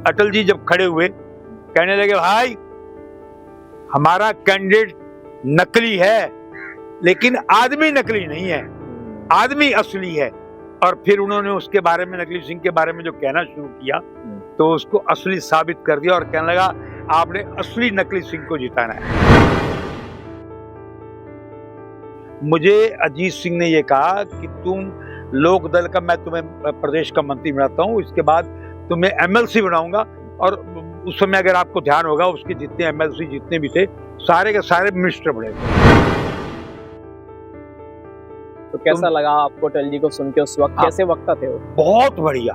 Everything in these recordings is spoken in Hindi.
अटल जी जब खड़े हुए कहने लगे भाई हमारा कैंडिडेट नकली है लेकिन आदमी नकली नहीं है, आदमी असली है। और फिर उन्होंने उसके बारे में, नकली सिंह के बारे में जो कहना शुरू किया तो उसको असली साबित कर दिया और कहने लगा आपने असली नकली सिंह को जिताना है। मुझे अजीत सिंह ने यह कहा कि तुम लोक दल का, मैं तुम्हें प्रदेश का मंत्री बनाता हूं, इसके बाद तुम्हें एमएलसी बनाऊंगा। और उस समय अगर आपको ध्यान होगा उसके जितने एमएलसी जितने भी थे सारे के सारे मिनिस्टर बने थे। तो कैसा लगा आपको अटल जी को सुन के उस वक्त? कैसे वक्ता थे वो? बहुत बढ़िया।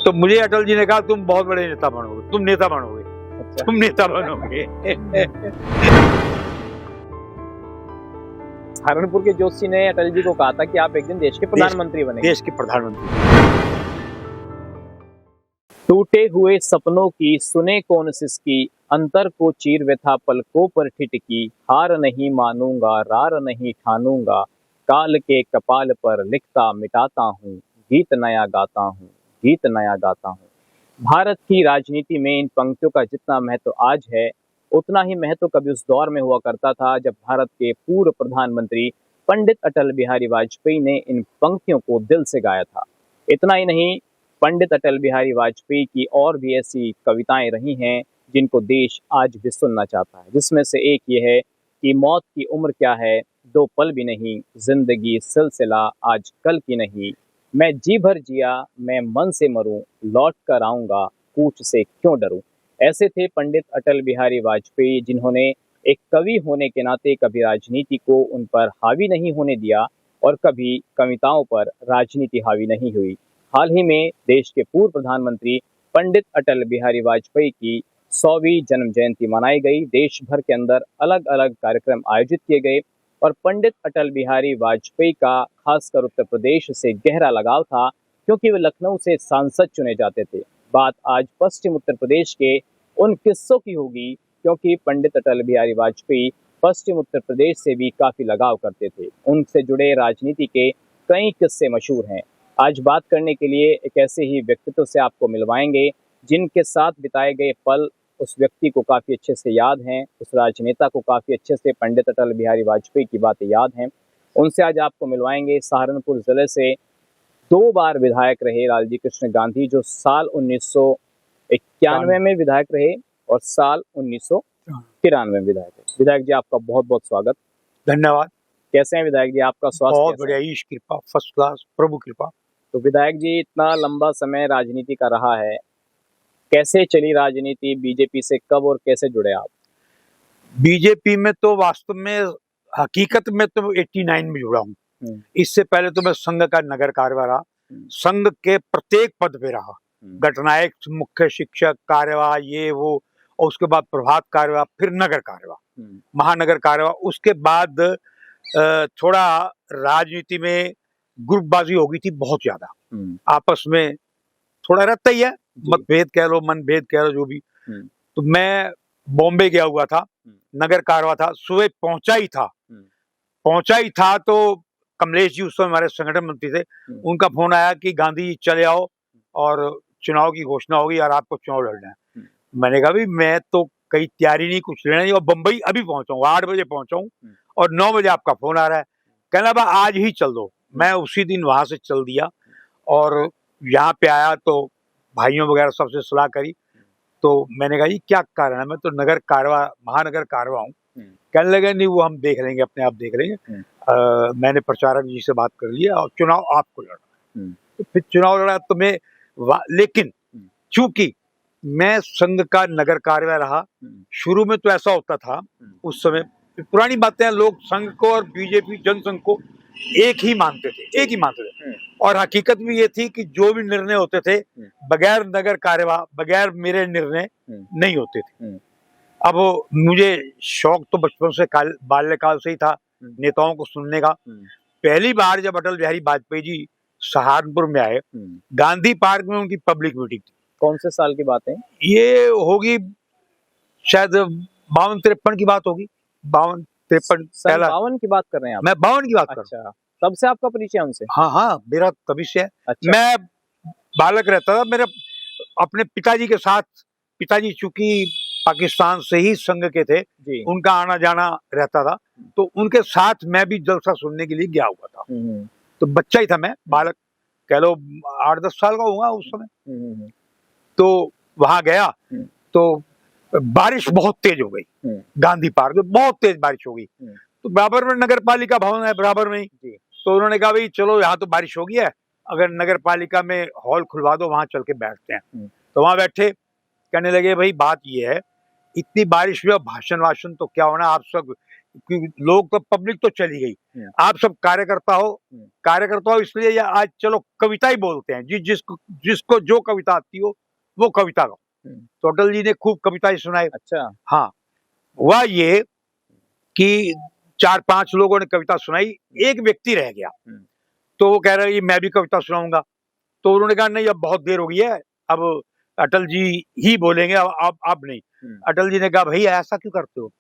तो मुझे अटल जी ने कहा तुम बहुत बड़े नेता बनोगे, तुम नेता बनोगे। अच्छा। तुम नेता बनोगे। सहारनपुर के जोशी ने अटल जी को कहा था कि आप एक दिन देश के प्रधानमंत्री बनेंगे। देश के प्रधानमंत्री। टूटे हुए सपनों की सुने कौन सिसकी, अंतर को चीर व्यथा पलकों पर ठिठकी, हार नहीं मानूंगा रार नहीं ठानूंगा, काल के कपाल पर लिखता मिटाता हूँ, गीत नया गाता हूँ, गीत नया गाता हूँ। भारत की राजनीति में इन पंक्तियों का जितना महत्व आज है उतना ही महत्व कभी उस दौर में हुआ करता था जब भारत के पूर्व प्रधानमंत्री पंडित अटल बिहारी वाजपेयी ने इन पंक्तियों को दिल से गाया था। इतना ही नहीं, पंडित अटल बिहारी वाजपेयी की और भी ऐसी कविताएं रही हैं जिनको देश आज भी सुनना चाहता है, जिसमें से एक ये है कि मौत की उम्र क्या है, दो पल भी नहीं, जिंदगी सिलसिला आज कल की नहीं, मैं जी भर जिया मैं मन से मरूं, लौट कर आऊंगा कूच से क्यों डरूं। ऐसे थे पंडित अटल बिहारी वाजपेयी जिन्होंने एक कवि होने के नाते कभी राजनीति को उन पर हावी नहीं होने दिया और कभी कविताओं पर राजनीति हावी नहीं हुई। हाल ही में देश के पूर्व प्रधानमंत्री पंडित अटल बिहारी वाजपेयी की 100वीं जन्म जयंती मनाई गई। देश भर के अंदर अलग अलग कार्यक्रम आयोजित किए गए और पंडित अटल बिहारी वाजपेयी का खासकर उत्तर प्रदेश से गहरा लगाव था क्योंकि वे लखनऊ से सांसद चुने जाते थे। बात आज पश्चिम उत्तर प्रदेश के उन किस्सों की होगी क्योंकि पंडित अटल बिहारी वाजपेयी पश्चिम उत्तर प्रदेश से भी काफी लगाव करते थे। उनसे जुड़े राजनीति के कई किस्से मशहूर हैं। आज बात करने के लिए एक ऐसे ही व्यक्तित्व से आपको मिलवाएंगे जिनके साथ बिताए गए पल उस व्यक्ति को काफी अच्छे से याद हैं, उस राजनेता को काफी अच्छे से पंडित अटल बिहारी वाजपेयी की बातें याद हैं। उनसे आज आपको मिलवाएंगे। सहारनपुर जिले से 2 बार विधायक रहे लालजी कृष्ण गांधी, जो साल 1991 में विधायक रहे और साल 1993 में विधायक रहे। विधायक जी आपका बहुत बहुत स्वागत। धन्यवाद। कैसे हैं विधायक जी? आपका स्वास्थ्य बहुत बढ़िया, ईश कृपा, फर्स्ट क्लास, प्रभु कृपा। तो विधायक जी इतना लंबा समय राजनीति का रहा है, कैसे चली राजनीति? बीजेपी से कब और कैसे जुड़े आप? बीजेपी में तो वास्तव में हकीकत में तो 89 में जुड़ा हूँ। इससे पहले तो मैं संघ का नगर कार्यवाह रहा, संघ के प्रत्येक पद पे रहा, गठनायक, मुख्य शिक्षक, कार्यवाह, ये वो, और उसके बाद प्रभात कार्यवाह, फिर नगर कार्यवाह, महानगर कार्यवाह। उसके बाद थोड़ा राजनीति में ग्रुपबाजी हो गई थी बहुत ज्यादा, आपस में थोड़ा रहता ही है, मतभेद कह लो, मनभेद कह लो, जो भी। तो मैं बॉम्बे गया हुआ था, नगर कार्यवाह था, सुबह पहुंचा ही था तो कमलेश जी उस समय हमारे संगठन मंत्री थे, उनका फोन आया कि गांधी चले आओ और चुनाव की घोषणा होगी और आपको चुनाव लड़ना है। मैंने कहा भाई मैं तो कहीं तैयारी नहीं, कुछ लेना नहीं, और बम्बई अभी पहुंचा हूँ, 8 बजे पहुंचा हूँ और 9 बजे आपका फोन आ रहा है। कहना बा आज ही चल दो। मैं उसी दिन वहां से चल दिया और यहाँ पे आया तो भाइयों वगैरह सबसे सलाह करी तो मैंने कहा जी क्या कारण है, मैं तो नगर कार्यवाह, महानगर कार्यवाह हूँ। कहने लगे नहीं वो हम देख लेंगे, अपने आप देख लेंगे। मैंने प्रचारक जी से बात कर लिया और चुनाव आपको लड़ना। तो फिर चुनाव लड़ा तो मैं, लेकिन चूंकि मैं संघ का नगर कार्यवाह रहा, शुरू में तो ऐसा होता था उस समय, पुरानी बातें हैं, लोग संघ को और बीजेपी जनसंघ को एक ही मानते थे, और हकीकत भी ये थी कि जो भी निर्णय होते थे बगैर नगर कार्यवाह, बगैर मेरे निर्णय नहीं होते थे। अब मुझे शौक तो बचपन से, बाल्यकाल से ही था नेताओं को सुनने का। पहली बार जब अटल बिहारी वाजपेयी जी सहारनपुर में आए, गांधी पार्क में उनकी पब्लिक मीटिंग थी। कौन से साल की बात है ये? होगी शायद 52-53 की बात होगी, 52-53। 52 की बात कर रहे हैं आप? मैं 52 की बात कर रहा हूं। तब से आपका परिचय उनसे? हाँ, मेरा तभी से है। अच्छा। मैं बालक रहता था, मेरा अपने पिताजी के साथ, पिताजी चूंकि पाकिस्तान से ही संघ के थे, जी। उनका आना जाना रहता था, तो उनके साथ मैं भी जलसा सुनने के लिए गया हुआ था। तो बच्चा ही था मैं, बालक कह लो 8-10 साल का होगा उस समय। तो वहां गया तो बारिश बहुत तेज हो गई, गांधी पार्क में बहुत तेज बारिश हो गई। तो बराबर में नगर पालिका भवन है, बराबर में ही। तो उन्होंने कहा भाई चलो यहाँ तो बारिश हो गई है, अगर नगर पालिका में हॉल खुलवा दो, वहां चल के बैठते हैं। तो वहां बैठे, कहने लगे भाई बात ये है, इतनी बारिश हुई, भाषण वाषण तो क्या होना, आप सब लोग तो, पब्लिक तो चली गई, आप सब कार्यकर्ता हो इसलिए ये आज चलो कविता ही बोलते हैं, जिसको जो कविता आती हो वो कविता गाओ। तो अटल जी ने खूब कविताएं सुनाई। अच्छा। हाँ, हुआ ये कि 4-5 लोगों ने कविता सुनाई, एक व्यक्ति रह गया। तो वो कह रहा है मैं भी कविता सुनाऊंगा। तो उन्होंने कहा नहीं, अब बहुत देर हो गई है, अब अटल जी ही बोलेंगे, अब नहीं। अटल जी ने कहा भाई ऐसा क्यों करते हो,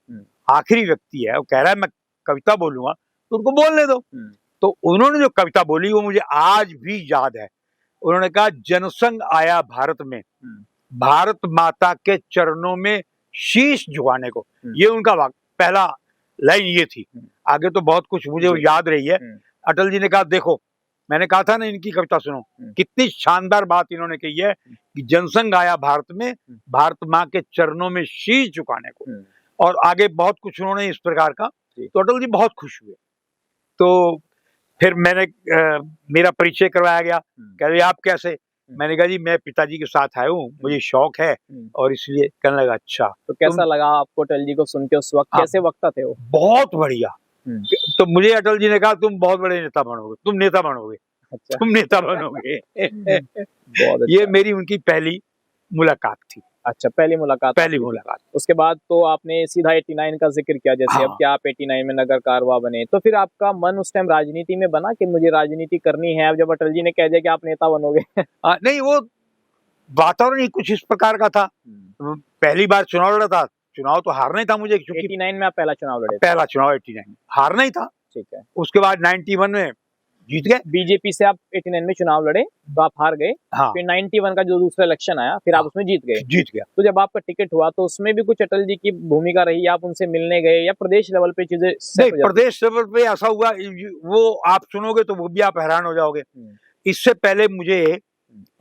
आखिरी व्यक्ति है, वो कह रहा है मैं कविता बोलूंगा तो उनको बोलने दो। तो उन्होंने जो कविता बोली वो मुझे आज भी याद है। उन्होंने कहा जनसंघ आया भारत में, भारत माता के चरणों में शीश झुकाने को। ये उनका पहला लाइन ये थी। आगे तो बहुत कुछ मुझे याद रही है। अटल जी ने कहा देखो, मैंने कहा था ना इनकी कविता सुनो, कितनी शानदार बात इन्होंने कही है कि जनसंघ आया भारत में, भारत माँ के चरणों में शीश झुकाने को। और आगे बहुत कुछ उन्होंने इस प्रकार का। तो अटल जी बहुत खुश हुए। तो फिर मैंने मेरा परिचय करवाया गया, कह रहे आप कैसे, मैंने कहा जी मैं पिताजी के साथ आया हूँ, मुझे शौक है और इसलिए। कहने लगा अच्छा। तो कैसा लगा आपको अटल जी को सुन के उस वक्त? कैसे वक्ता थे वो? बहुत बढ़िया। तो मुझे अटल जी ने कहा तुम बहुत बड़े नेता बनोगे, तुम नेता बनोगे। अच्छा। तुम नेता बनोगे। बहुत अच्छा। ये मेरी उनकी पहली मुलाकात थी। अच्छा, पहली मुलाकात। उसके बाद तो आपने सीधा 89 का जिक्र किया, जैसे अब क्या आप 89 में नगर कारवा बने, तो फिर आपका मन उस टाइम राजनीति में बना कि मुझे राजनीति करनी है, अब जब अटल जी ने कह दिया कि आप नेता बनोगे? नहीं, वो वातावरण ही कुछ इस प्रकार का था। पहली बार चुनाव लड़ा था, चुनाव तो हारना ही था मुझे, क्योंकि 89 में आप पहला चुनाव लड़े? पहला चुनाव 89 हारना ही था। ठीक है। उसके बाद 91 में जीत गए। बीजेपी से आप 89 में चुनाव लड़े तो आप हार गए। हाँ। फिर 91 का जो दूसरा इलेक्शन आया, फिर आप उसमें जीत गए। तो जब आपका टिकट हुआ तो उसमें भी कुछ अटल जी की भूमिका रही, आप उनसे मिलने गए या प्रदेश लेवल पे चीजें? नहीं, प्रदेश लेवल पे ऐसा हुआ, वो आप सुनोगे तो वो भी आप हैरान हो जाओगे। इससे पहले मुझे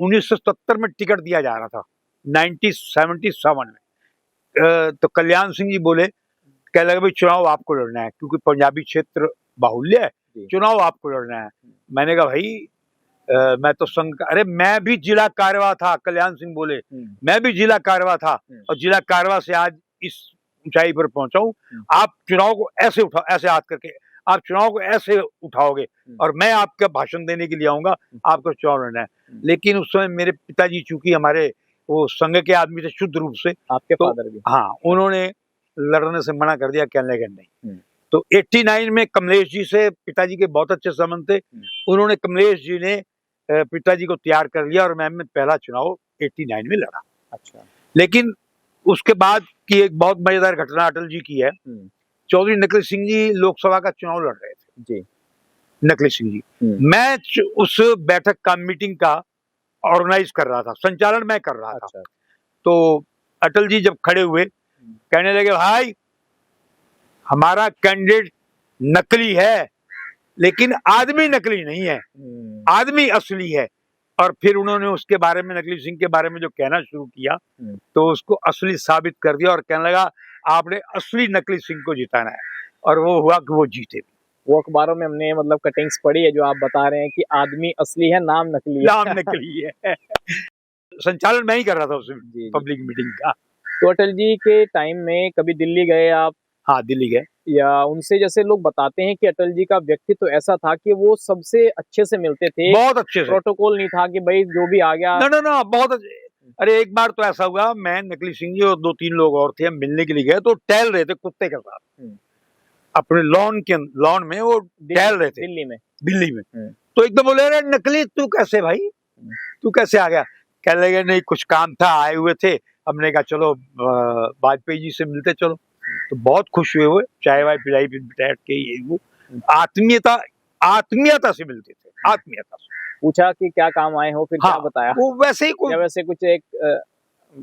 1970 में टिकट दिया जा रहा था, 1977 में। तो कल्याण सिंह जी बोले, कह लगे भाई चुनाव आपको लड़ना है, क्योंकि पंजाबी क्षेत्र बाहुल्य है, चुनाव आपको लड़ना है। मैंने कहा भाई मैं तो संघ का, अरे मैं भी जिला कारवा था। कल्याण सिंह बोले मैं भी जिला कारवा था, और जिला कारवा से आज इस ऊंचाई पर पहुंचा हूं। आप चुनाव को ऐसे ऐसे हाथ करके आप चुनाव को ऐसे उठाओगे, और मैं आपका भाषण देने के लिए आऊंगा, आपको चुनाव लड़ना है। लेकिन उस समय मेरे पिताजी चूंकि हमारे वो संघ के आदमी थे शुद्ध रूप से, आपके फादर भी, हाँ, उन्होंने लड़ने से मना कर दिया, कहने लगे नहीं। तो 89 में कमलेश जी से पिताजी के बहुत अच्छे संबंध थे। उन्होंने, कमलेश जी ने पिताजी को तैयार कर लिया, और मैं पहला चुनाव 89 में लड़ा। अच्छा। लेकिन उसके बाद की एक बहुत मजेदार घटना अटल जी की है। चौधरी नकली सिंह जी लोकसभा का चुनाव लड़ रहे थे जी। नकली सिंह जी, मैं उस बैठक का, मीटिंग का ऑर्गेनाइज कर रहा था, संचालन मैं कर रहा था। अच्छा। तो अटल जी जब खड़े हुए, कहने लगे भाई हमारा कैंडिडेट नकली है, लेकिन आदमी नकली नहीं है, आदमी असली है। और फिर उन्होंने उसके बारे में, नकली सिंह के बारे में जो कहना शुरू किया, तो उसको असली साबित कर दिया, और कहने लगा आपने असली नकली सिंह को जिताना है। और वो हुआ कि वो जीते। वो अखबारों में हमने मतलब कटिंग्स पढ़ी है, जो आप बता रहे हैं कि आदमी असली है, नाम नकली है। नाम नकली है। संचालन मैं ही कर रहा था उस पब्लिक मीटिंग का। तो अटल जी के टाइम में कभी दिल्ली गए आप? हाँ, दिल्ली गए। या उनसे, जैसे लोग बताते हैं कि अटल जी का व्यक्तित्व तो ऐसा था कि वो सबसे अच्छे से मिलते थे, बहुत अच्छे से, प्रोटोकॉल नहीं था कि भाई जो भी आ गया। ना, बहुत अच्छे। अरे एक बार तो ऐसा हुआ, मैं, नकली सिंह जी और 2-3 लोग और थे, हम मिलने के लिए गए, तो टहल रहे थे कुत्ते के साथ अपने लॉन में, वो टहल रहे थे दिल्ली में। तो एकदम बोले अरे नकली तू कैसे भाई, तू कैसे आ गया? कह लगे नहीं कुछ काम था, आए हुए थे। हमने कहा चलो वाजपेयी जी से मिलते चलो। तो बहुत खुश हुए, वो चाय वाय पिलाई, बैठ के ये वो आत्मीयता से मिलते थे, आत्मीयता से। पूछा कि क्या काम आए हो, फिर क्या हाँ, बताया? वो वैसे ही कोई या वैसे कुछ एक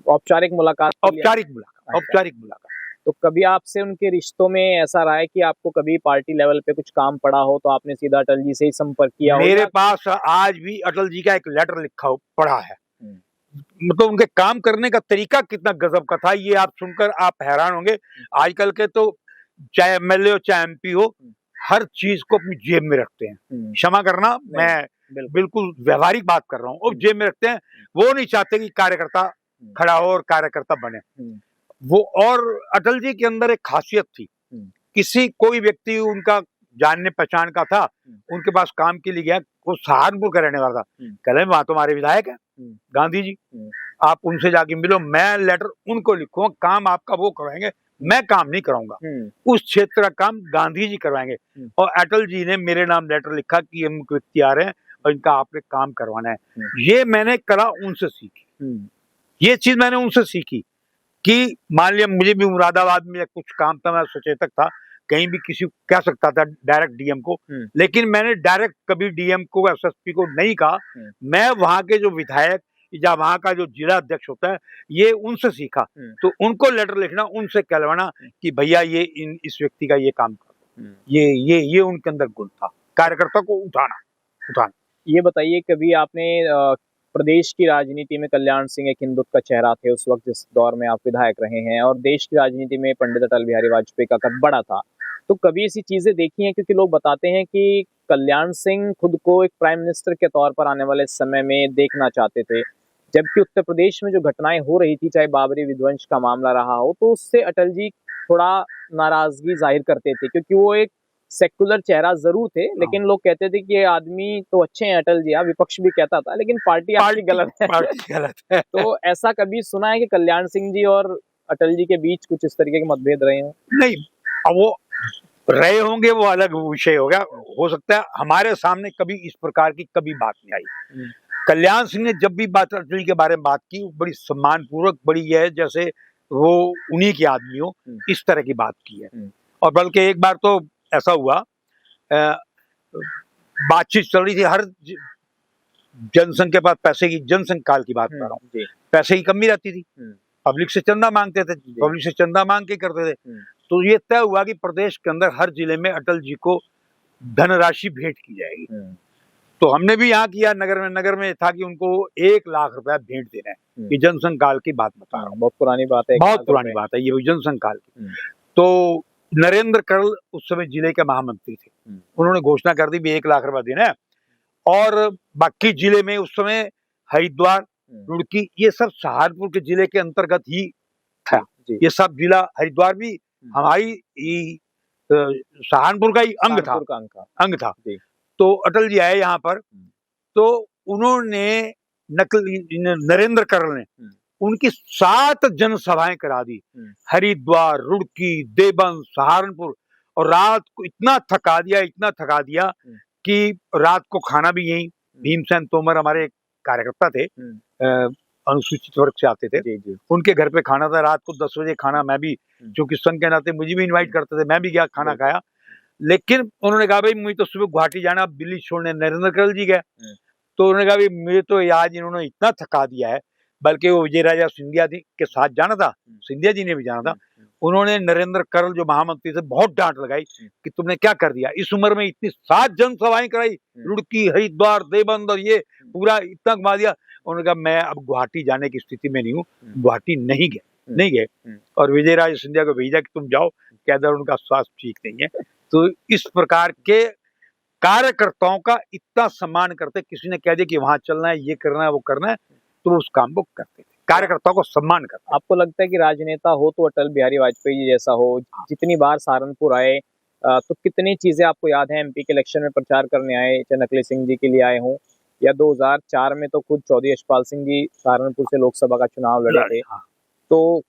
औपचारिक मुलाकात के लिए? औपचारिक मुलाकात, अच्छा। औपचारिक मुलाकात। तो कभी आपसे उनके रिश्तों में ऐसा रहा है कि आपको कभी पार्टी लेवल पे कुछ काम पड़ा हो तो आपने सीधा अटल जी से ही संपर्क किया हो, मेरे या? पास आज भी अटल जी का एक लेटर पड़ा है। हम्म, मतलब उनके काम करने का तरीका कितना गजब का था, ये आप सुनकर आप हैरान होंगे। आजकल के तो चाहे एमएलए हो चाहे एमपी हो, हर चीज को अपनी जेब में रखते हैं। क्षमा करना, नहीं, मैं बिल्कुल। बिल्कुल व्यवहारिक बात कर रहा हूँ, और जेब में रखते हैं। वो नहीं चाहते कि कार्यकर्ता खड़ा हो और कार्यकर्ता बने। वो, और अटल जी के अंदर एक खासियत थी, किसी कोई व्यक्ति उनका जानने पहचान का था, उनके पास काम के लिए गया, वो सहारनपुर का रहने वाला था, कह रहे वहां तुम्हारे विधायक है गांधी जी, आप उनसे जाके मिलो, मैं लेटर उनको लिखूंगा, काम आपका वो करवाएंगे, मैं काम नहीं कराऊंगा, उस क्षेत्र का काम गांधी जी करवाएंगे। और अटल जी ने मेरे नाम लेटर लिखा कि हम व्यक्ति आ रहे हैं और इनका आपने काम करवाना है। ये मैंने कला उनसे सीखी, ये चीज मैंने उनसे सीखी कि मान लिया मुझे भी मुरादाबाद में कुछ काम था, मैं सचेतक था, कहीं भी किसी को कह सकता था डायरेक्ट डीएम को, लेकिन मैंने डायरेक्ट कभी डीएम को एसएसपी को नहीं कहा। मैं वहां के जो विधायक या वहां का जो जिला अध्यक्ष होता है, ये उनसे सीखा। तो उनको लेटर लिखना, उनसे कहलवाना कि भैया ये इस व्यक्ति का ये काम करो, ये उनके अंदर गुण था, कार्यकर्ता को उठाना। ये बताइए, कभी आपने प्रदेश की राजनीति में कल्याण सिंह एक हिंदुत्व का चेहरा थे उस वक्त जिस दौर में आप विधायक रहे हैं, और देश की राजनीति में पंडित अटल बिहारी वाजपेयी का कद बड़ा था, तो कभी ऐसी चीजें देखी हैं? क्योंकि लोग बताते हैं कि कल्याण सिंह खुद को एक प्राइम मिनिस्टर के तौर पर आने वाले समय में देखना चाहते थे, जबकि उत्तर प्रदेश में जो घटनाएं हो रही थी, चाहे बाबरी विध्वंस का मामला रहा हो, तो उससे अटल जी थोड़ा नाराजगी जाहिर करते थे, क्योंकि वो एक सेक्युलर चेहरा जरूर थे, लेकिन लोग कहते थे कि ये आदमी तो अच्छे हैं अटल जी, विपक्ष भी कहता था, लेकिन पार्टी आपकी गलत है। पार्टी गलत है। तो ऐसा कभी सुना है कि कल्याण सिंह जी और अटल जी के बीच कुछ इस तरीके के मतभेद रहे हो? नहीं, अब वो रहे होंगे, वो अलग विषय हो गया, हो सकता है हमारे सामने कभी इस प्रकार की कभी बात नहीं आई। कल्याण सिंह ने जब भी बात अटल जी के बारे में बात की, बड़ी सम्मान पूर्वक, बड़ी है जैसे वो उन्हीं के आदमी हो, इस तरह की बात की है। और बल्कि एक बार तो ऐसा हुआ, बातचीत चल रही थी, हर जनसंघ के पास पैसे की, जनसंघ काल की बात कर रहा हूँ, पैसे की कमी रहती थी, पब्लिक से चंदा मांगते थे, पब्लिक से चंदा मांग के करते थे। तो ये तय हुआ कि प्रदेश के अंदर हर जिले में अटल जी को धनराशि भेंट की जाएगी। तो हमने भी यहाँ किया, नगर में था कि उनको 1 लाख रुपया भेंट देना है। ये जनसंघ काल की बात बता रहा हूँ, बहुत पुरानी बात है, बहुत पुरानी बात है ये जनसंघ काल की। तो नरेंद्र करल उस समय जिले के महामंत्री थे, उन्होंने घोषणा कर दी भी 1 लाख रुपया देना है, और बाकी जिले में उस समय हरिद्वार, रुड़की, ये सब सहारनपुर के जिले के अंतर्गत ही था। ये सब जिला, हरिद्वार भी हमारी सहारनपुर का ही अंग था। तो अटल जी आए यहाँ पर, तो उन्होंने नरेंद्र करल ने उनकी 7 जनसभाएं करा दी, हरिद्वार, रुड़की, देवबंद, सहारनपुर, और रात को इतना थका दिया कि रात को खाना भी यहीं, भीमसेन तोमर हमारे कार्यकर्ता थे, अनुसूचित वर्ग से आते थे, उनके घर पे खाना था, रात को 10 बजे खाना, मैं भी चूंकि संघ के नाते मुझे भी इनवाइट करते थे, मैं भी गया, खाना खाया। लेकिन उन्होंने कहा भाई मुझे तो सुबह गुवाहाटी जाना, दिल्ली छोड़ने नरेंद्र करल जी गए, तो उन्होंने कहा भाई मुझे तो आज इन्होंने इतना थका दिया है, बल्कि वो विजय राजा सिंधिया जी के साथ जाना था, सिंधिया जी ने भी जाना था, उन्होंने नरेंद्र करल जो महामंत्री से बहुत डांट लगाई कि तुमने क्या कर दिया, इस उम्र में इतनी 7 जनसभाएं कराई, रुड़की, हरिद्वार, देवबंद, और ये पूरा इतना घुमा दिया। उन्होंने कहा मैं अब गुवाहाटी जाने की स्थिति में नहीं हूँ, गुवाहाटी नहीं गए, और विजय राजा सिंधिया को भेजा कि तुम जाओ, क्या उनका स्वास्थ्य ठीक नहीं है। तो इस प्रकार के कार्यकर्ताओं का इतना सम्मान करते, किसी ने कह दिया कि वहां चलना है, ये करना है, वो करना है, तो उस काम को करते थे, कार्यकर्ताओं को सम्मान करते। आपको लगता है कि राजनेता हो तो अटल बिहारी वाजपेयी जी जैसा हो? जितनी बार सहारनपुर आए तो कितनी चीजें आपको याद है? एमपी के इलेक्शन में प्रचार करने आए, चाहे नकली सिंह जी के लिए आए हों, या 2004 में तो खुद चौधरी यशपाल सिंह जी सहारनपुर से लोकसभा का चुनाव लड़े थे, तो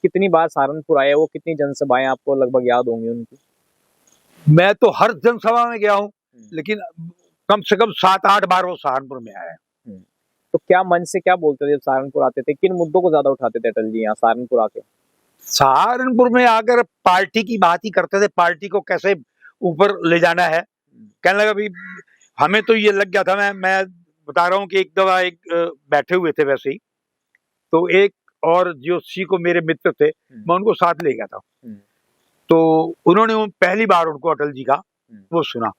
कितनी बार सहारनपुर आए, वो कितनी जनसभाएं आपको लगभग याद होंगी उनकी? मैं तो हर जनसभा में गया हूँ, लेकिन कम से कम 7-8 बार वो सहारनपुर में आया है। तो क्या मन से क्या बोलते थे जब सहारनपुर आते थे? किन मुद्दों को ज्यादा उठाते थे अटल जी यहाँ सहारनपुर आके? सहारनपुर में आकर पार्टी की बात ही करते थे, पार्टी को कैसे ऊपर ले जाना है। कहने लगा भाई हमें तो ये लग गया था, मैं बता रहा हूँ कि एक दफा बैठे हुए थे वैसे ही, तो एक और ज्योतिषी को मेरे मित्र थे, मैं उनको साथ ले गया था। तो उन्होंने पहली बार उनको अटल जी का वो सुना,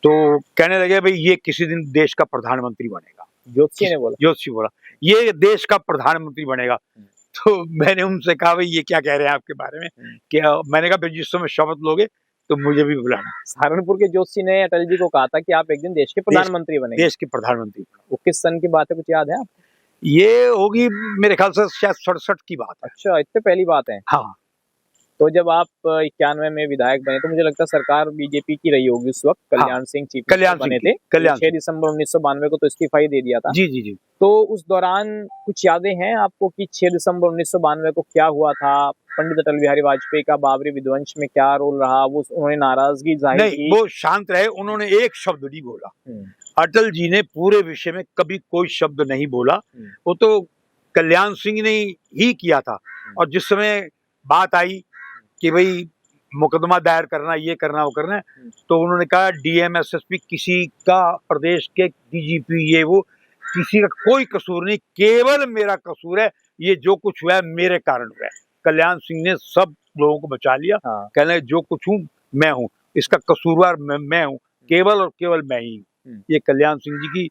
तो कहने लगे भाई ये किसी दिन देश का प्रधानमंत्री बनेगा। ज्योतिषी बोला ये देश का प्रधानमंत्री बनेगा। तो मैंने उनसे कहा भाई ये क्या कह रहे हैं आपके बारे में, कि मैंने कहा जिस समय शपथ लोगे तो मुझे भी बुलाना। सहारनपुर के ज्योतिषी ने अटल जी को कहा था कि आप एक दिन देश के प्रधानमंत्री बनेंगे। देश के प्रधानमंत्री। वो किस सन की बात है, कुछ याद है आप? ये होगी मेरे ख्याल से शायद 67 की बात है। अच्छा, इतने पहली बात है। हाँ। तो जब आप 91 में विधायक बने तो मुझे लगता है सरकार बीजेपी की रही होगी उस वक्त। कल्याण सिंह चीफ मिनिस्टर बने थे। 6 दिसंबर 1992 को तो इस्तीफा ही दे दिया था। जी जी जी। तो उस दौरान कुछ यादें हैं आपको कि 6 दिसंबर 1992 को क्या हुआ था? पंडित अटल बिहारी वाजपेयी का बाबरी विध्वंस में क्या रोल रहा? वो उन्होंने नाराजगी जाहिर की? नहीं, वो शांत रहे, उन्होंने एक शब्द नहीं बोला। अटल जी ने पूरे विषय में कभी कोई शब्द नहीं बोला। वो तो कल्याण सिंह ने ही किया था। और जिस समय बात आई कि भाई मुकदमा दायर करना, ये करना, वो करना, तो उन्होंने कहा डीएम एसएसपी किसी का, प्रदेश के डीजीपी, ये वो, किसी का कोई कसूर नहीं, केवल मेरा कसूर है, ये जो कुछ हुआ है मेरे कारण हुआ है। कल्याण सिंह ने सब लोगों को बचा लिया। कहने जो कुछ हूँ मैं हूँ, इसका कसूरवार मैं हूँ, केवल और केवल मैं ही हूँ। ये कल्याण सिंह जी की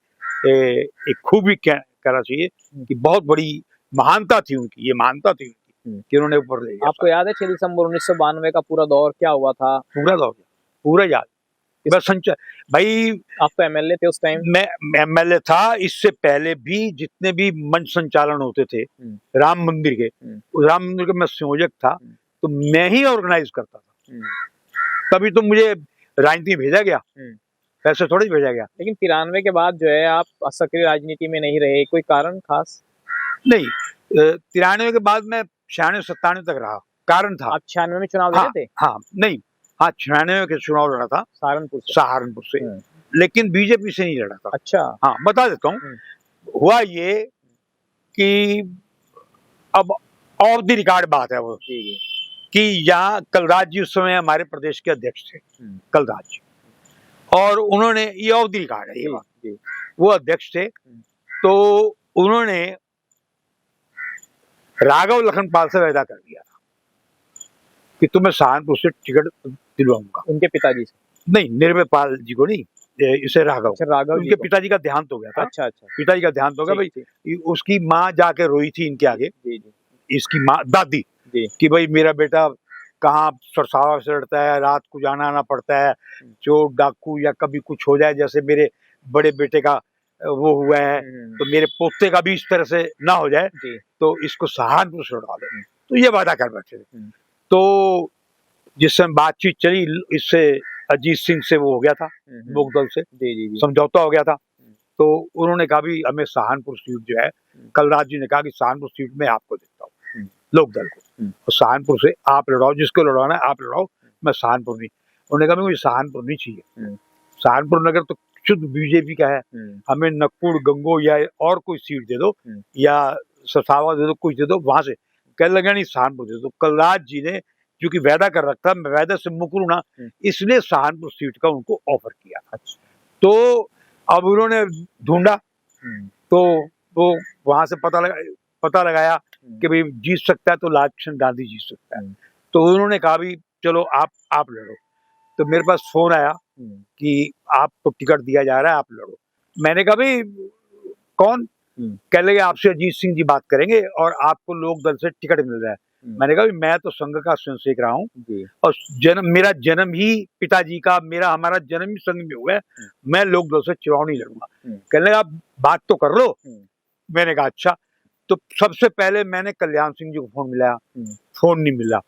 एक खूबी कहना चाहिए कि बहुत बड़ी महानता थी उनकी, ये महानता थी कि उन्होंने ऊपर ले गया। आपको याद है 6 दिसंबर 1992 का पूरा दौर क्या हुआ था? पूरा दौर, पूरा याद। बस भाई आप तो एमएलए थे उस टाइम। मैं एमएलए था। इससे पहले भी जितने भी मंच संचालन होते थे राम मंदिर के, राम मंदिर का मैं संयोजक था, तो मैं ही ऑर्गेनाइज करता था। तभी तो मुझे राजनीति भेजा गया, पैसे थोड़ी भेजा गया। लेकिन 93 के बाद जो है आप सक्रिय राजनीति में नहीं रहे, कोई कारण खास? नहीं, 93 के बाद मैं 96-97 तक रहा। कारण था, आप 96 में चुनाव लड़े थे? हाँ, नहीं, हाँ 96 के चुनाव लड़ा था सहारनपुर से, लेकिन बीजेपी से नहीं लड़ा था। अच्छा। हाँ, बता देता हूँ। हुआ ये कि अब ऑफ द रिकॉर्ड बात है वो, कि यहाँ कलराज जी उस समय हमारे प्रदेश के अध्यक्ष थे, कलराज जी, और उन्होंने, ये ऑफ द रिकॉर्ड है ये बात, वो अध्यक्ष थे, तो उन्होंने राघव लखनपाल से वायदा कर दिया था कि तुम्हें सहारनपुर से टिकट दिलवाऊंगा। उनके पिताजी से? नहीं, निर्भय पाल जी को नहीं, इसे राघव। राघव उनके पिताजी का देहांत हो गया था। अच्छा। पिताजी का देहांत हो गया भाई। उसकी माँ जाके रोई थी इनके आगे, इसकी माँ, दादी, कि भाई मेरा बेटा कहाँ सरसावा से लड़ता है, रात को जाना आना पड़ता है, चोर डाकू या कभी कुछ हो जाए, जैसे मेरे बड़े बेटे का वो हुआ है, तो मेरे पोते का भी इस तरह से ना हो जाए, तो इसको सहारनपुर से लड़ा दो। तो ये वादा कर बैठे थे। तो जिस समय बातचीत चली, इससे अजीत सिंह से वो हो गया था, लोकदल से समझौता हो गया था, तो उन्होंने कहा भी हमें सहारनपुर सीट जो है, कलराज जी ने कहा कि सहारनपुर सीट में आपको देता हूँ, लोकदल को, और सहारनपुर से आप लड़ाओ, जिसको लड़ाना है आप लड़ाओ, मैं सहारनपुर नहीं। उन्होंने कहा मुझे सहारनपुर नहीं चाहिए, सहारनपुर नगर तो शुद्ध बीजेपी का है, हमें नकुड़ गंगो या और कोई सीट दे दो, या ससावा दे दो, कुछ दे दो, वहां से। कहने लगा नहीं सहारनपुर दे दो। कलराज जी ने क्योंकि वायदा कर रखा, मैं वायदा से मुकरू ना, इसलिए सहारनपुर सीट का उनको ऑफर किया। तो अब उन्होंने ढूंढा, तो वो वहां से पता लगाया कि भाई जीत सकता है तो लालकृष्ण गांधी जीत सकता है, तो उन्होंने कहा भी चलो आप लड़ो। तो मेरे पास फोन आया कि आपको टिकट दिया जा रहा है, आप लड़ो। मैंने कहा भाई कौन? कह लगे आपसे अजीत सिंह जी बात करेंगे और आपको लोकदल से टिकट मिल रहा है। मैंने कहा मैं तो संघ का स्वयंसेवक रहा हूँ, और मेरा जन्म ही पिताजी का, हमारा जन्म ही संघ में हुआ है, मैं लोकदल से चुनाव नहीं लड़ूंगा। कहने लगा आप बात तो कर लो। मैंने कहा अच्छा। तो सबसे पहले मैंने कल्याण सिंह जी को फोन मिलाया, फोन नहीं मिला।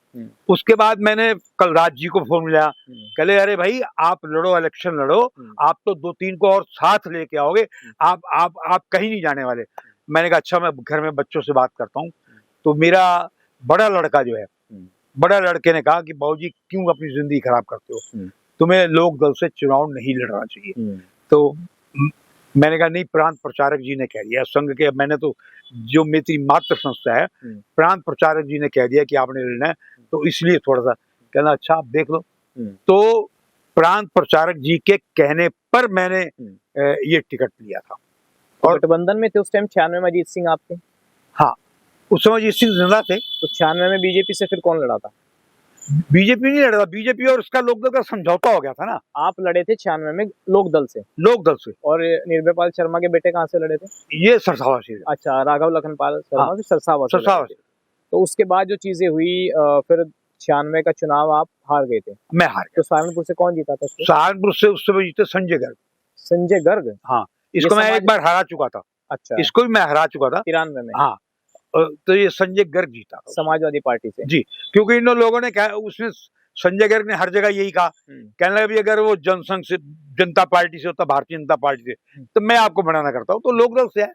उसके बाद मैंने कलराज जी को फोन मिलाया, कहले अरे भाई आप लड़ो, इलेक्शन लड़ो, आप तो 2-3 को और साथ लेके आओगे, आप कहीं नहीं जाने वाले। मैंने कहा अच्छा, मैं घर में बच्चों से बात करता हूँ। तो मेरा बड़ा लड़का जो है, बड़ा लड़के ने कहा कि बाबूजी क्यों अपनी जिंदगी खराब करते हो, तुम्हें लोकदल से चुनाव नहीं लड़ना चाहिए। तो मैंने कहा नहीं, प्रांत प्रचारक जी ने कह दिया, संघ के, मैंने तो जो मेरी मातृ संस्था है, प्रांत प्रचारक जी ने कह दिया कि आपने लड़ना है, तो इसलिए थोड़ा सा। कहना अच्छा आप देख लो। तो प्रांत प्रचारक जी के कहने पर मैंने ये टिकट लिया था। और गठबंधन में थे उस टाइम 96 में अजीत सिंह आपके, हाँ, उस समय अजीत सिंह जिंदा थे। तो 96 में बीजेपी से फिर कौन लड़ा था? बीजेपी नहीं लड़ रहा, बीजेपी और उसका लोकदल का समझौता हो गया था ना, आप लड़े थे 96 में लोकदल से, लोकदल से। और निर्भय पाल शर्मा के बेटे कहाँ से लड़े थे? ये सरसावा से। अच्छा, राघव लखनपाल शर्मा हाँ, भी सरसावा से सरसावा लड़े थे। तो उसके बाद जो चीजें हुई, फिर 96 का चुनाव आप हार गए थे। मैं हार गया। तो सहारनपुर से कौन जीता था उसको? सहारनपुर से उस समय जीते संजय गर्ग। संजय गर्ग। हाँ, इसको मैं समाज- एक बार हरा चुका था, अच्छा, इसको भी मैं हरा चुका था। 93 में हाँ, तो ये संजय गर्ग जीता था समाजवादी पार्टी से। जी, क्योंकि इन लोगों ने क्या, उसने संजय गर्ग ने हर जगह यही कहा, कहने लगा भी अगर वो जनसंघ से, जनता पार्टी से होता, भारतीय जनता पार्टी से, तो मैं आपको बनाना करता हूँ, तो लोकदल से है।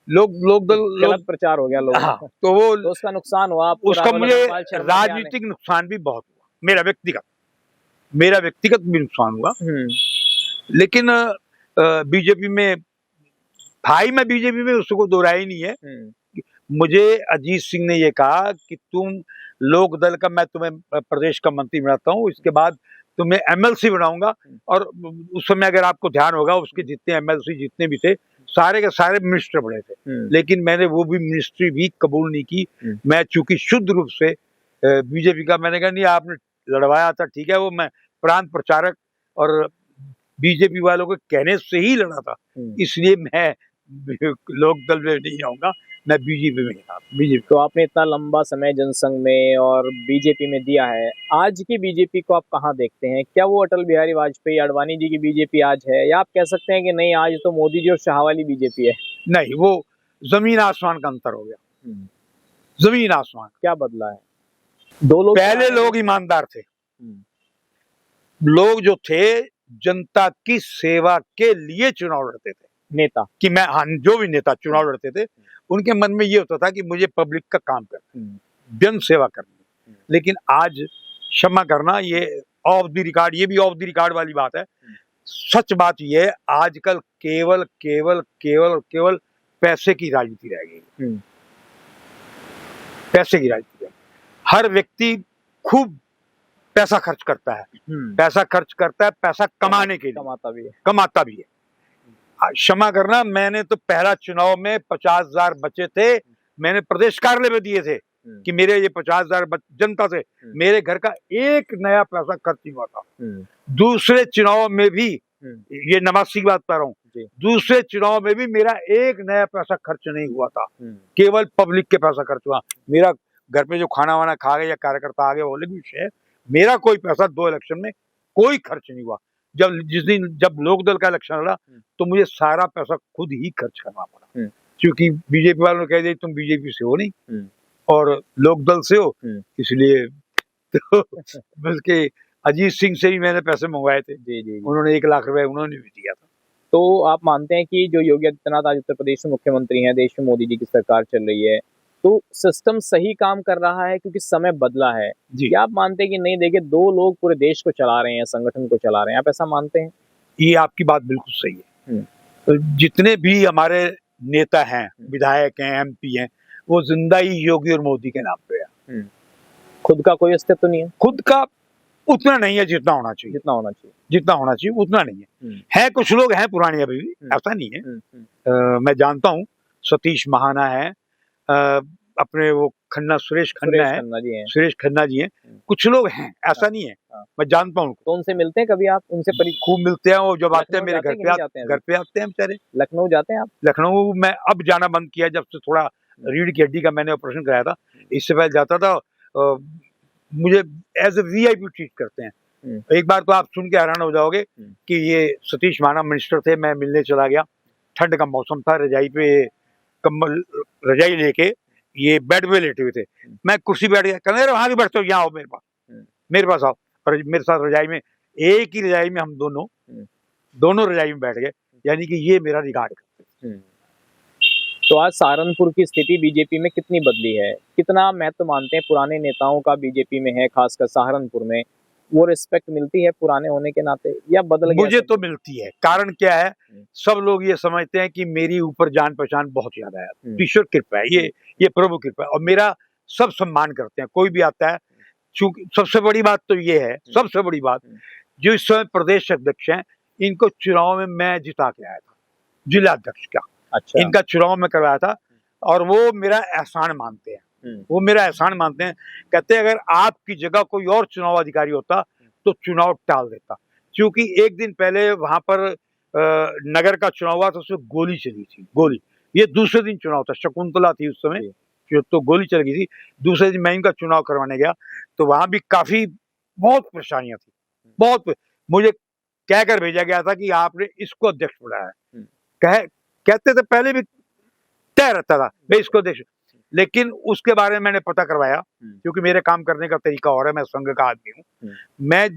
लोकदल गलत प्रचार हो गया लोगों हाँ, का। तो वो तो उसका नुकसान हुआ आपको, उसका राघव मुझे लखनपाल शर्मा के आने- राजनीतिक नुकसान भी बहुत हुआ, मेरा व्यक्तिगत भी नुकसान हुआ। लेकिन बीजेपी में भाई, मैं बीजेपी में उसको दो राय ही नहीं है। मुझे अजीत सिंह ने ये कहा कि तुम लोकदल का, मैं तुम्हें प्रदेश का मंत्री बनाता हूँ, इसके बाद तुम्हें एमएलसी बनाऊंगा। और उस समय अगर आपको ध्यान होगा, उसके जितने एमएलसी जितने भी थे, सारे के सारे मिनिस्टर बने थे, लेकिन मैंने वो भी मिनिस्ट्री भी कबूल नहीं की। मैं चूंकि शुद्ध रूप से बीजेपी का, मैंने कहा नहीं, आपने लड़वाया था ठीक है, वो मैं प्रांत प्रचारक और बीजेपी वालों के कहने से ही लड़ा था, इसलिए मैं लोकदल में नहीं आऊंगा, मैं बीजेपी में था। बीजेपी। तो आपने इतना लंबा समय जनसंघ में और बीजेपी में दिया है, आज की बीजेपी को आप कहाँ देखते हैं? क्या वो अटल बिहारी वाजपेयी, अडवाणी जी की बीजेपी आज है, या आप कह सकते हैं कि नहीं, आज तो मोदी जी और शाह वाली बीजेपी है? नहीं, वो जमीन आसमान का अंतर हो गया, जमीन आसमान। क्या बदला है? दो लोग, पहले लोग ईमानदार थे, लोग जो थे जनता की सेवा के लिए चुनाव लड़ते थे, नेता कि मैं, हाँ, जो भी नेता चुनाव लड़ते थे, उनके मन में ये होता था कि मुझे पब्लिक का काम करना, जन सेवा करनी। लेकिन आज क्षमा करना, ये ऑफ द रिकॉर्ड, ये भी ऑफ द रिकॉर्ड वाली बात है, सच बात ये है, आजकल केवल केवल केवल केवल पैसे की राजनीति रह गई, पैसे की राजनीति है। हर व्यक्ति खूब पैसा खर्च करता है, पैसा खर्च करता है, पैसा कमाने के लिए, कमाता भी है। क्षमा करना, मैंने तो पहला चुनाव में 50,000 बचे थे, मैंने प्रदेश कार्यालय में दिए थे कि मेरे ये 50,000 जनता से मेरे घर का एक नया पैसा खर्च नहीं हुआ था। दूसरे चुनाव में भी, ये नवासी की बात कर रहा हूँ, दूसरे चुनाव में भी मेरा एक नया पैसा खर्च नहीं हुआ था, केवल पब्लिक के पैसा खर्च हुआ। मेरा घर पे जो खाना वाना खा गए या कार्यकर्ता आ गए वो अलग विषय है, मेरा कोई पैसा 2 इलेक्शन में कोई खर्च नहीं हुआ। जिस दिन जब लोकदल का इलेक्शन लड़ा, तो मुझे सारा पैसा खुद ही खर्च करना पड़ा, क्योंकि बीजेपी वालों ने कह दिया तुम बीजेपी से हो नहीं और लोकदल से हो, इसलिए तो बल्कि अजीत सिंह से भी मैंने पैसे मंगवाए थे, उन्होंने 1 लाख रुपए उन्होंने भी दिया था। तो आप मानते हैं कि जो योगी आदित्यनाथ आज उत्तर प्रदेश में मुख्यमंत्री हैं, देश में मोदी जी की सरकार चल रही है, तो सिस्टम सही काम कर रहा है क्योंकि समय बदला है, या आप मानते हैं कि नहीं, देखिए 2 लोग पूरे देश को चला रहे हैं, संगठन को चला रहे हैं, आप ऐसा मानते हैं? ये आपकी बात बिल्कुल सही है। तो जितने भी हमारे नेता हैं, विधायक हैं, एमपी हैं, वो जिंदा ही योगी और मोदी के नाम पे है। खुद का कोई अस्तित्व नहीं है? खुद का उतना नहीं है जितना होना चाहिए, जितना होना चाहिए उतना नहीं है। कुछ लोग हैं पुराने अभी भी, ऐसा नहीं है। मैं जानता हूँ, सतीश महाना है, अपने वो सुरेश खन्ना जी हैं, कुछ लोग हैं, ऐसा नहीं है, मैं जानता हूँ। तो उनसे मिलते हैं कभी आप? उनसे खूब मिलते हैं, वो जब आते हैं मेरे घर पे आते हैं बेचारे। लखनऊ जाते हैं आप? लखनऊ मैं अब जाना बंद किया, जब से थोड़ा रीढ़ की हड्डी का मैंने ऑपरेशन कराया था, इससे पहले जाता था। मुझे एज ए वीआईपी ट्रीट करते हैं। एक बार तो आप सुन के हैरान हो जाओगे कि ये सतीश महाना मिनिस्टर थे, मैं मिलने चला गया, ठंड का मौसम था, रजाई पे कम्बल, रजाई लेके ये बेड पे लेटे हुए थे, मैं कुर्सी बैठ गया, कहने वहां भी बैठते हो, यहाँ आओ मेरे पास आओ, और मेरे साथ रजाई में, एक ही रजाई में हम दोनों रजाई में बैठ गए, यानी कि ये मेरा रिकॉर्ड करते। तो आज सहारनपुर की स्थिति बीजेपी में कितनी बदली है? कितना महत्व मानते हैं पुराने नेताओं का बीजेपी में है, खासकर सहारनपुर में? वो रिस्पेक्ट मिलती है पुराने होने के नाते, या बदल गया? मुझे तो मिलती है। कारण क्या है, सब लोग ये समझते हैं कि मेरी ऊपर जान पहचान बहुत ज्यादा है, ईश्वर कृपा है, ये प्रभु कृपा है, और मेरा सब सम्मान करते हैं, कोई भी आता है। चूंकि सबसे बड़ी बात तो ये है, सबसे बड़ी बात, जो इस समय प्रदेश अध्यक्ष हैं, इनको चुनाव में मैं जिता के आया था, जिला अध्यक्ष का। अच्छा। इनका चुनाव मैं करवाया था और वो मेरा एहसान मानते हैं। वो मेरा एहसान मानते हैं, कहते हैं अगर आपकी जगह कोई और चुनाव अधिकारी होता तो चुनाव टाल देता, क्योंकि एक दिन पहले वहां पर नगर का चुनाव हुआ तो उसमें गोली चली थी, गोली। ये दूसरे दिन चुनाव था, शकुंतला थी उस समय, तो गोली चल गई थी। दूसरे दिन मैं इनका चुनाव करवाने गया तो वहां भी काफी बहुत परेशानियां थी, बहुत। मुझे कहकर भेजा गया था कि आपने इसको अध्यक्ष बनाया है। कहते थे पहले भी तय रहता था मैं इसको अध्यक्ष, लेकिन उसके बारे में मैंने पता करवाया, क्योंकि मेरे काम करने का तरीका और है, मैं संघ का आदमी हूँ। मैं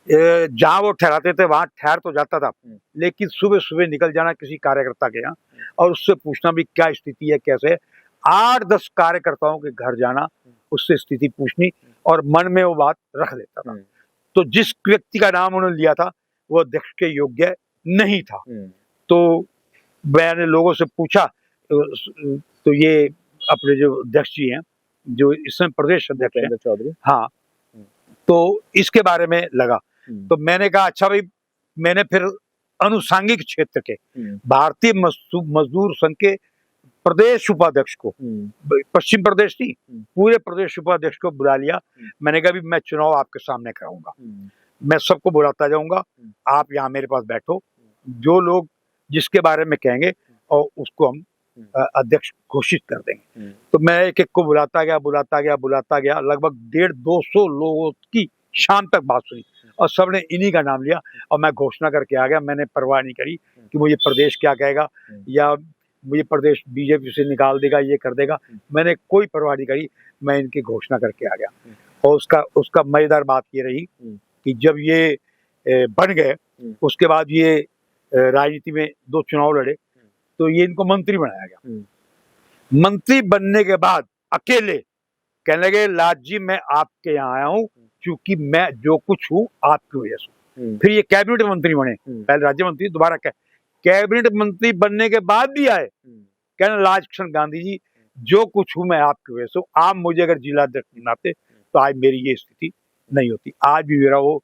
जहाँ वो ठहराते थे वहां ठहर तो जाता था, लेकिन सुबह सुबह निकल जाना किसी कार्यकर्ता के यहाँ और उससे पूछना भी क्या स्थिति है, कैसे है। 8-10 कार्यकर्ताओं के घर जाना, उससे स्थिति पूछनी और मन में वो बात रख लेता था। तो जिस व्यक्ति का नाम उन्होंने लिया था वो अध्यक्ष के योग्य नहीं था। तो मैंने लोगों से पूछा तो ये अपने जो अध्यक्ष जी हैं, जो इस समय प्रदेश अध्यक्ष हैं चौधरी, हाँ, तो इसके बारे में लगा तो मैंने कहा अच्छा भाई, मैंने फिर अनुसांगिक क्षेत्र के भारतीय मजदूर संघ के प्रदेश उपाध्यक्ष को, पश्चिम प्रदेश नहीं पूरे प्रदेश उपाध्यक्ष को बुला लिया। मैंने कहा भी मैं चुनाव आपके सामने कराऊंगा, मैं सबको बुलाता जाऊंगा, आप यहाँ मेरे पास बैठो, जो लोग जिसके बारे में कहेंगे और उसको हम अध्यक्ष घोषित कर देंगे। तो मैं एक एक को बुलाता गया, लगभग 150-200 लोगों की शाम तक बात सुनी और सबने इन्हीं का नाम लिया और मैं घोषणा करके आ गया। मैंने परवाह नहीं करी कि मुझे प्रदेश क्या कहेगा या मुझे प्रदेश बीजेपी से निकाल देगा, ये कर देगा, मैंने कोई परवाह नहीं करी, मैं इनकी घोषणा करके आ गया। और उसका मजेदार बात ये रही कि जब ये बन गए उसके बाद ये राजनीति में 2 चुनाव लड़े तो ये इनको मंत्री बनाया गया। मंत्री बनने के बाद अकेले कहने लगे लाट जी मैं आपके यहाँ आया हूँ क्योंकि मैं जो कुछ हूँ आपकी वजह से। फिर ये कैबिनेट मंत्री बने, पहले राज्य मंत्री, दोबारा कैबिनेट मंत्री बनने के बाद भी आए, कहने लाजकृष्ण गांधी जी जो कुछ हूँ मैं आपकी वजह से, आप मुझे अगर जिला अध्यक्ष बनाते तो आज मेरी ये स्थिति नहीं होती। आज भी मेरा वो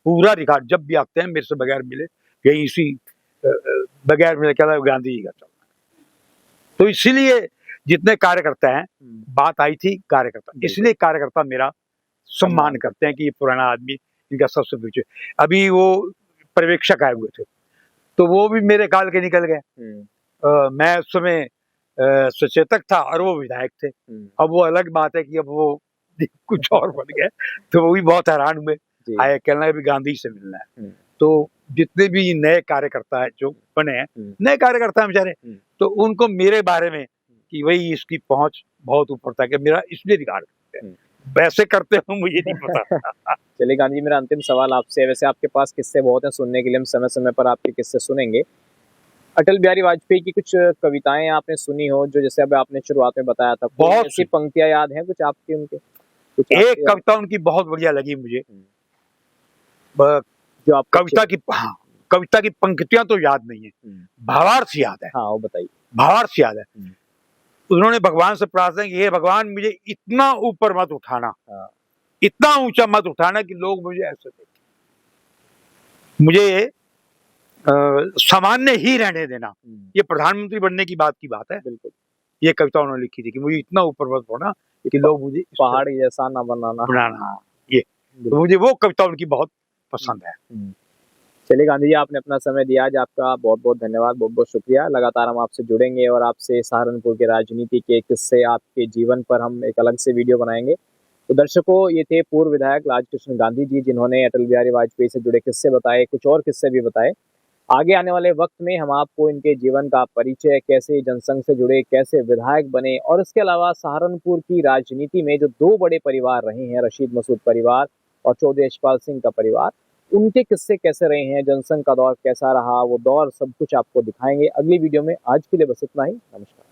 पूरा रिकॉर्ड, जब भी आते हैं मेरे से बगैर मिले, यही इसी बगैर मिले कहता है गांधी जी का चलना। तो इसीलिए जितने कार्यकर्ता हैं, बात आई थी कार्यकर्ता, इसलिए कार्यकर्ता मेरा सम्मान करते हैं कि ये पुराना आदमी इनका सबसे पीछे। अभी वो पर्यवेक्षक आए हुए थे तो वो भी मेरे काल के निकल गए। मैं उस समय सचेतक था और वो विधायक थे। अब वो अलग बात है कि अब वो कुछ और बन गए, तो वो भी बहुत हैरान हुए, आए कहना है भी गांधी से मिलना है। तो जितने भी नए कार्यकर्ता है जो बने हैं, नए कार्यकर्ता हैं बेचारे, तो उनको मेरे बारे में कि वही इसकी पहुंच बहुत ऊपर था कि मेरा इसलिए रिकॉर्ड करते हैं, वैसे करते हो मुझे नहीं पता। चलिए गांधी जी, मेरा अंतिम सवाल आपसे है, वैसे आपके पास किस्से बहुत हैं सुनने के लिए, हम समय समय पर आपके किस्से सुनेंगे। अटल बिहारी वाजपेयी की कुछ कविताएं आपने सुनी हो, जो जैसे अब आपने शुरुआत में बताया था, बहुत ऐसी पंक्तियां याद हैं कुछ आपकी उनके? एक कविता उनकी बहुत बढ़िया लगी मुझे, जो आप कविता की पंक्तियां तो याद नहीं है, भावार्थ याद है। हाँ, वो बताइए। भावार्थ याद है। उन्होंने भगवान से प्रार्थना की, हे भगवान मुझे इतना ऊपर मत उठाना, इतना ऊंचा मत उठाना कि लोग मुझे ऐसे देखें, मुझे सामान्य ही रहने देना। ये प्रधानमंत्री बनने की बात है। बिल्कुल, ये कविता उन्होंने लिखी थी कि मुझे इतना ऊपर मत होना कि लोग मुझे पहाड़ जैसा ना बनाना। ये तो मुझे वो कविता उनकी बहुत पसंद है। चलिए गांधी जी, आपने अपना समय दिया, आज आपका बहुत बहुत धन्यवाद, बहुत बहुत शुक्रिया। लगातार हम आपसे जुड़ेंगे और आपसे सहारनपुर के राजनीति के किस्से, आपके जीवन पर हम एक अलग से वीडियो बनाएंगे। तो दर्शकों, ये थे पूर्व विधायक लाजकृष्ण गांधी जी, जिन्होंने अटल बिहारी वाजपेयी से जुड़े किस्से बताए, कुछ और किस्से भी बताए। आगे आने वाले वक्त में हम आपको इनके जीवन का परिचय, कैसे जनसंघ से जुड़े, कैसे विधायक बने, और इसके अलावा सहारनपुर की राजनीति में जो 2 बड़े परिवार रहे हैं, रशीद मसूद परिवार और चौधरी यशपाल सिंह का परिवार, उनके किस्से कैसे रहे हैं, जनसंघ का दौर कैसा रहा, वो दौर सब कुछ आपको दिखाएंगे अगली वीडियो में। आज के लिए बस इतना ही, नमस्कार।